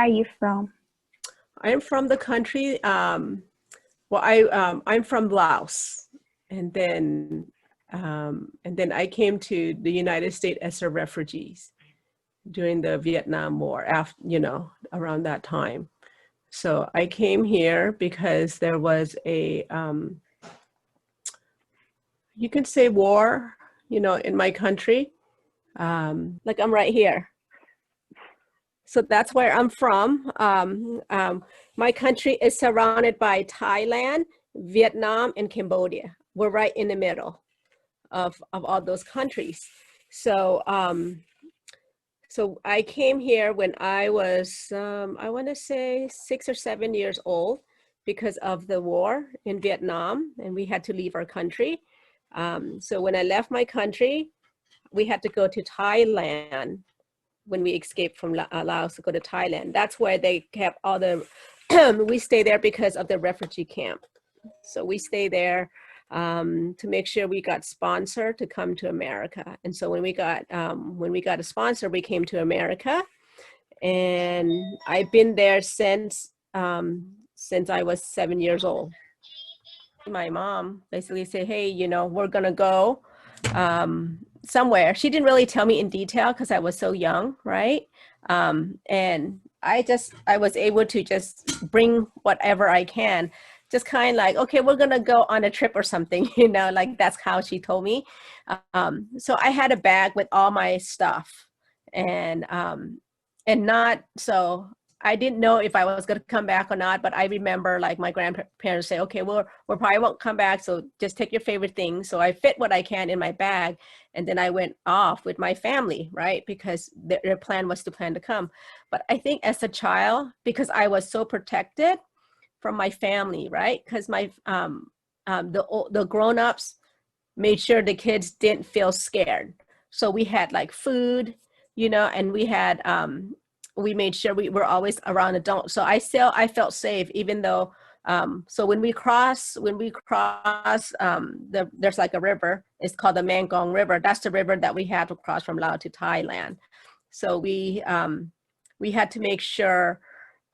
are you from? I'm from the country. I'm from Laos, and then I came to the United States as a refugee during the Vietnam War. After around that time, so I came here because there was a you can say war, in my country. Like I'm right here. So that's where I'm from. My country is surrounded by Thailand, Vietnam, and Cambodia. We're right in the middle of all those countries. So so I came here when I was, I want to say 6 or 7 years old because of the war in Vietnam, and we had to leave our country. So when I left my country, we had to go to Thailand when we escaped from Laos to go to Thailand. That's where they kept all the, we stay there because of the refugee camp. So we stay there to make sure we got sponsored to come to America. And so when we got a sponsor, we came to America, and I've been there since I was 7 years old. My mom basically said, "Hey, we're gonna go somewhere." She didn't really tell me in detail because I was so young, right? And I was able to just bring whatever I can, just kind of like, okay, we're gonna go on a trip or something, like that's how she told me. So I had a bag with all my stuff, and not so. I didn't know if I was going to come back or not, but I remember like my grandparents say, okay, we probably won't come back. So just take your favorite things. So I fit what I can in my bag. And then I went off with my family, right? Because their plan was to plan to come. But I think as a child, because I was so protected from my family, right? Because the grown-ups made sure the kids didn't feel scared. So we had like food, and we made sure we were always around adults. So I felt safe, even though, so when we cross, there's like a river, it's called the Mangong River. That's the river that we had to cross from Laos to Thailand. So we had to make sure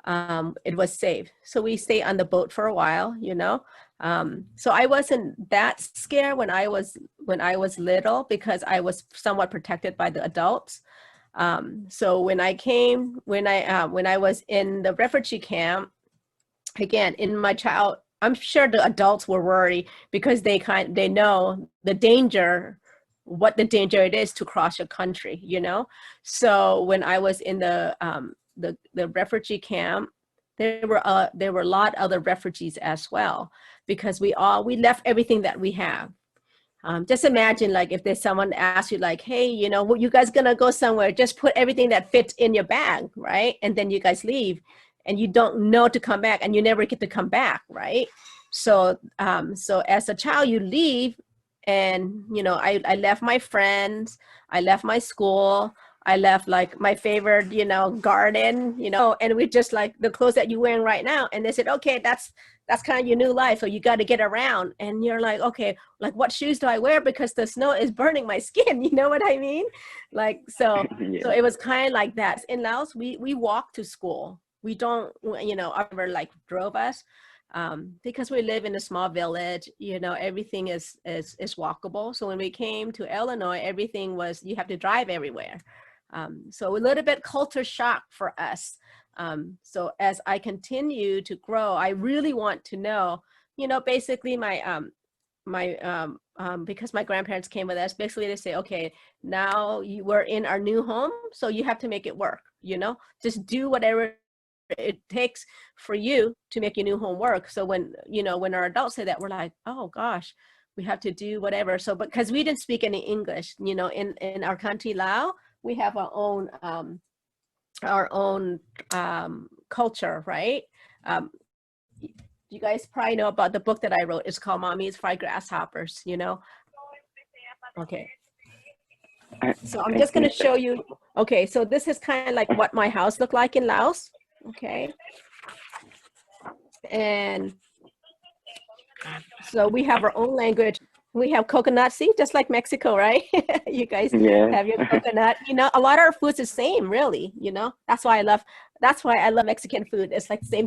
it was safe. So we stayed on the boat for a while, so I wasn't that scared when I was little because I was somewhat protected by the adults. So when I was in the refugee camp, again, in my child, I'm sure the adults were worried because they know the danger, what the danger it is to cross your country, So when I was in the refugee camp, there were a lot of other refugees as well, because we left everything that we have. Just imagine, like, if there's someone asks you, like, hey, you guys gonna go somewhere, just put everything that fits in your bag, right? And then you guys leave, and you don't know to come back, and you never get to come back, right? So, so as a child, you leave, and, I left my friends, I left my school, I left like my favorite, garden, and we just like the clothes that you're wearing right now. And they said, okay, that's kind of your new life. So you got to get around. And you're like, okay, like what shoes do I wear? Because the snow is burning my skin. You know what I mean? Like, so it was kind of like that. In Laos, we walk to school. We don't, ever like drove us. Because we live in a small village, everything is walkable. So when we came to Illinois, everything was, you have to drive everywhere. So a little bit culture shock for us. So as I continue to grow, I really want to know, basically because my grandparents came with us, basically they say, okay, now we're in our new home, so you have to make it work, just do whatever it takes for you to make your new home work. So when our adults say that, we're like, oh gosh, we have to do whatever. So because we didn't speak any English, in our country, Lao, we have our own culture, right? You guys probably know about the book that I wrote. It's called Mommy's Fried Grasshoppers, Okay. So I'm just going to show you. Okay, so this is kind of like what my house looked like in Laos. Okay. And so we have our own language. We have coconut, see, just like Mexico, right? You guys Yes. have your coconut. You know, a lot of our food's the same, really. You know, that's why I love Mexican food. It's like the same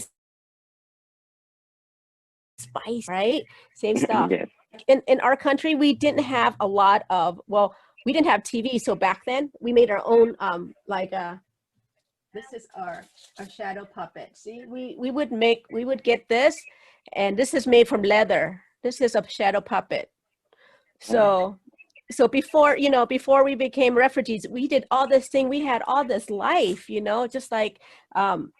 spice, right? Same stuff. Yes. In our country, we didn't have a lot of, well, we didn't have TV. So back then we made our own, this is our shadow puppet. See, we would get this, and this is made from leather. This is a shadow puppet. Wow. So before, you know, before we became refugees, we did all this thing. We had all this life, you know, just like um,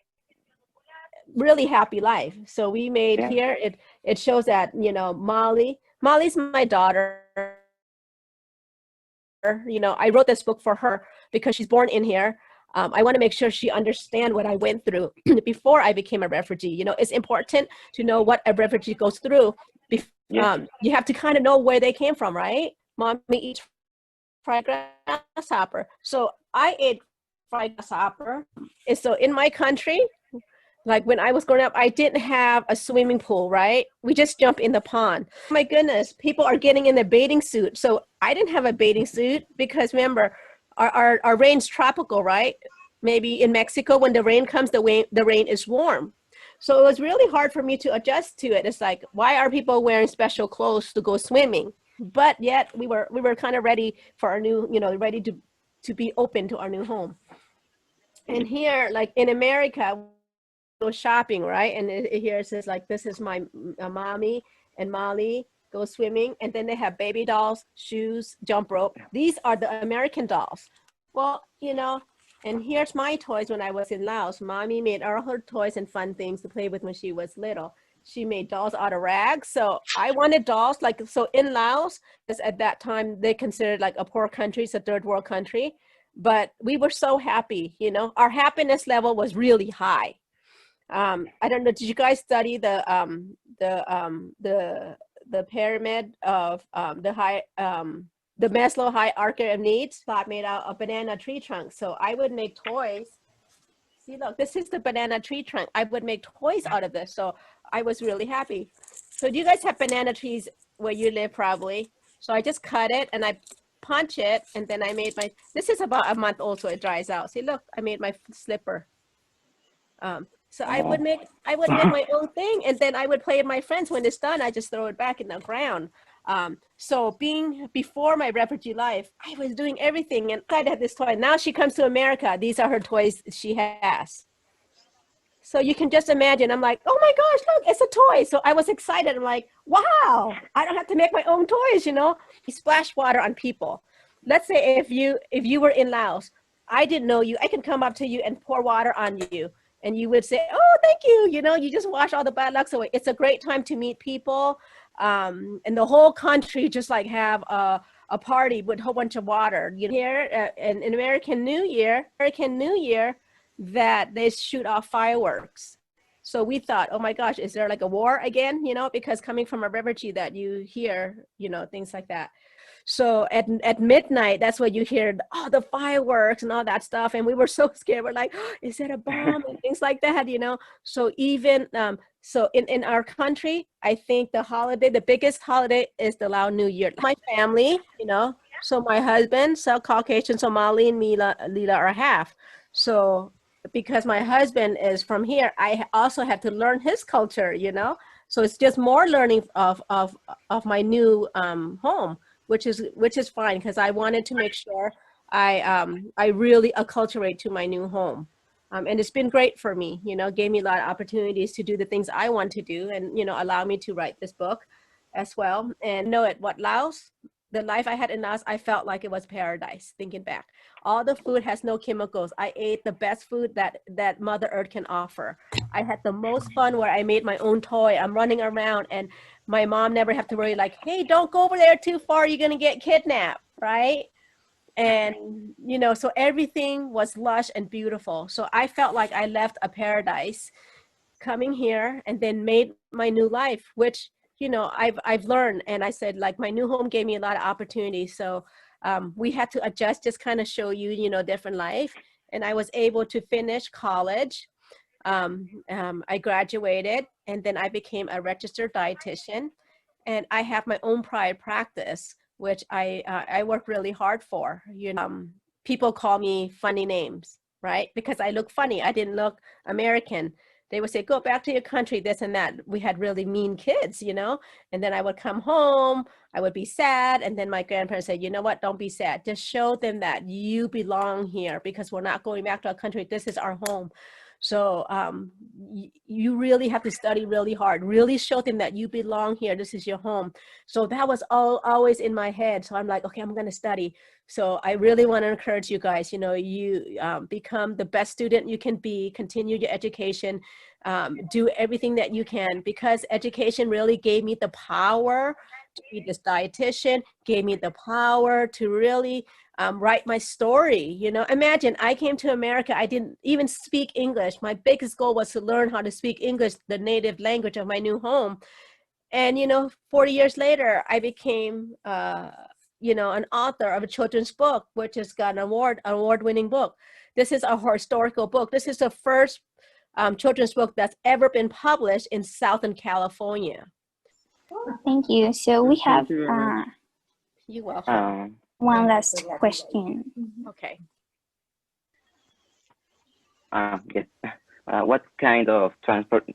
really happy life. So we made Yeah. here, it shows that, you know, Molly's my daughter. You know, I wrote this book for her because she's born in here. I want to make sure she understand what I went through before I became a refugee. You know, it's important to know what a refugee goes through. Yes. You have to kind of know where they came from, right? Mommy eats fried grasshopper. So I ate fried grasshopper. And so in my country, like when I was growing up, I didn't have a swimming pool, right? We just jump in the pond. Oh my goodness, people are getting in a bathing suit. So I didn't have a bathing suit because remember, our rain's tropical, right? Maybe in Mexico, when the rain comes, the rain is warm. So it was really hard for me to adjust to it. It's like, why are people wearing special clothes to go swimming? But yet we were kind of ready for our new, you know, ready to be open to our new home. And here, like in America, go shopping, right? And here it says like, this is my mommy and Molly go swimming. And then they have baby dolls, shoes, jump rope. These are the American dolls. Well, you know, and here's my toys when I was in Laos. Mommy made all her toys and fun things to play with when she was little. She made dolls out of rags. So I wanted dolls like, so in Laos, because at that time they considered like a poor country, it's a third world country. But we were so happy, you know, our happiness level was really high. I don't know, did you guys study the pyramid of the Maslow hierarchy of needs, thought made out of banana tree trunks. So I would make toys. See, look, this is the banana tree trunk. I would make toys out of this. So I was really happy. So do you guys have banana trees where you live? Probably. So I just cut it and I punch it, and then I made my, this is about a month old, so it dries out. See, look, I made my slipper. So Oh. I would make my own thing, and then I would play with my friends. When it's done, I just throw it back in the ground. So being before my refugee life, I was doing everything, and I had this toy. Now she comes to America. These are her toys she has. So you can just imagine, I'm like, oh my gosh, look, it's a toy. So I was excited. I'm like, wow, I don't have to make my own toys, you know? You splash water on people. Let's say if you were in Laos, I didn't know you, I can come up to you and pour water on you. And you would say, oh, thank you. You know, you just wash all the bad lucks away. It's a great time to meet people. And the whole country just like have a party with a whole bunch of water. You know, here in American New Year, that they shoot off fireworks. So we thought, oh my gosh, is there like a war again? You know, because coming from a refugee that you hear, you know, things like that. So at midnight, that's what you hear, oh, the fireworks and all that stuff. And we were so scared. We're like, oh, is it a bomb and things like that, you know? So even, so in our country, I think the biggest holiday is the Lao New Year. My family, you know, so my husband, so Caucasian, Somali, and Lila are half. So because my husband is from here, I also had to learn his culture, you know? So it's just more learning of my new home, which is fine, because I wanted to make sure I really acculturate to my new home. And it's been great for me, you know, gave me a lot of opportunities to do the things I want to do, and, you know, allow me to write this book as well. And know it, what Laos, the life I had in Laos, I felt like it was paradise, thinking back. All the food has no chemicals. I ate the best food that Mother Earth can offer. I had the most fun where I made my own toy. I'm running around, and my mom never have to worry like, hey, don't go over there too far, you're gonna get kidnapped, right? And, you know, so everything was lush and beautiful. So I felt like I left a paradise coming here, and then made my new life, which, you know, I've learned. And I said, like, my new home gave me a lot of opportunities. So we had to adjust, just kind of show you, you know, different life. And I was able to finish college. I graduated, and then I became a registered dietitian. and I have my own private practice, which I work really hard for. People call me funny names, right? Because I look funny. I didn't look American. They would say, go back to your country, this and that. We had really mean kids, and then I would come home, I would be sad. And then my grandparents said, you know what, don't be sad. Just show them that you belong here because we're not going back to our country. This is our home. So you really have to study really hard, really show them that you belong here. This is your home. So that was always in my head. So I'm like, okay, I'm going to study. So I really want to encourage you guys, you become the best student you can be, continue your education, do everything that you can, because education really gave me the power to be this dietitian, gave me the power to really write my story. Imagine I came to America, I didn't even speak English. My biggest goal was to learn how to speak English, the native language of my new home. And 40 years later, I became an author of a children's book, which has got an award-winning book. This is a historical book. This is the first children's book that's ever been published in Southern California. Thank you. So we have You're welcome. One last question. Okay. Yes. What kind of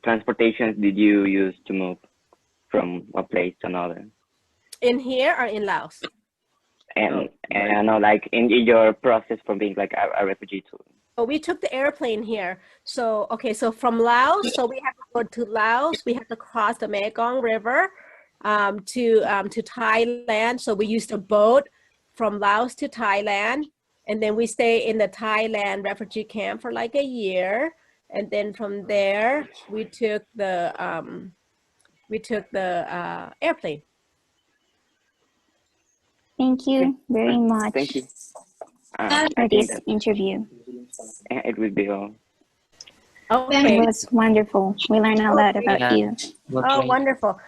transportation did you use to move from one place to another? In here or in Laos? And I know, like in your process from being like a refugee to. Oh, we took the airplane here. So, okay, so from Laos, so we have to go to Laos. We have to cross the Mekong River to Thailand. So we used a boat from Laos to Thailand, and then we stay in the Thailand refugee camp for like a year. And then from there, we took the airplane. Thank you very much. Thank you. For this interview. It will be all. Okay. It was wonderful. We learned a lot about you. Oh, wonderful.